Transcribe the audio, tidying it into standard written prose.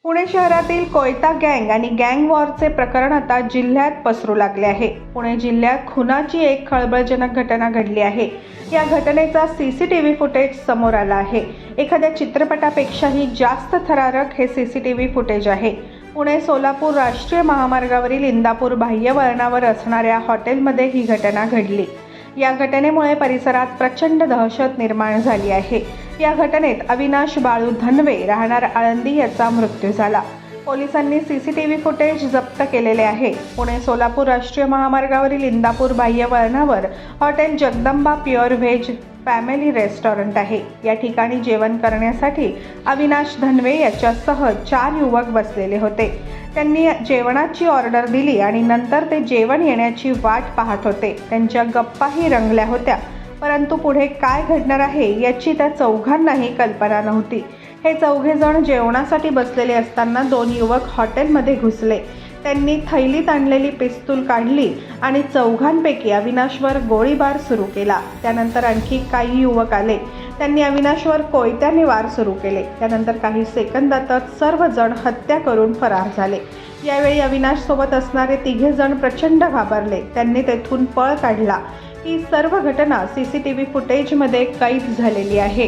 पुणे शहरातील कोयता गँग आणि गँग वॉरचे प्रकरण आता जिल्ह्यात पसरू लागले आहे। पुणे जिल्ह्यात खुनाची एक खळबळजनक घटना घडली आहे। या घटनेचा सीसीटीव्ही फुटेज समोर आला आहे। एखाद्या चित्रपटापेक्षाही जास्त थरारक हे सीसीटीव्ही फुटेज आहे। पुणे सोलापूर राष्ट्रीय महामार्गावरील इंदापूर बाह्य वळणावर असणाऱ्या हॉटेलमध्ये ही घटना घडली। या घटनेमुळे परिसरात प्रचंड दहशत निर्माण झाली आहे। या घटनेत अविनाश बाळू धनवे राहणार आळंदी याचा मृत्यू झाला। पोलिसांनी सीसीटीव्ही फुटेज जप्त केलेले आहे। पुणे सोलापूर राष्ट्रीय महामार्गावरील इंदापूर बाह्य वळणावर hotel Jagdamba pure veg family restaurant आहे। या ठिकाणी जेवण करण्यासाठी अविनाश धनवे याच्यासह 4 युवक बसलेले होते। त्यांनी जेवणाची ऑर्डर दिली आणि नंतर ते जेवण येण्याची वाट पाहत होते। त्यांच्या गप्पाही रंगल्या होत्या, परंतु पुढे काय घडणार आहे याची त्या चौघांनाही कल्पना नव्हती। हे चौघे जण जेवणासाठी बसलेले असताना 2 युवक हॉटेलमध्ये घुसले। त्यांनी थैलीत आणलेली पिस्तूल काढली आणि चौघांपैकी अविनाशवर गोळीबार सुरू केला। त्यानंतर आणखी काही युवक आले। त्यांनी अविनाशवर कोयत्याने वार सुरू केले। त्यानंतर काही सेकंदातच सर्वजण हत्या करून फरार झाले। यावेळी अविनाश सोबत असणारे 3 जण प्रचंड घाबरले। त्यांनी तेथून पळ काढला। ही सर्व घटना सीसीटीव्ही फुटेजमध्ये कैद झालेली आहे।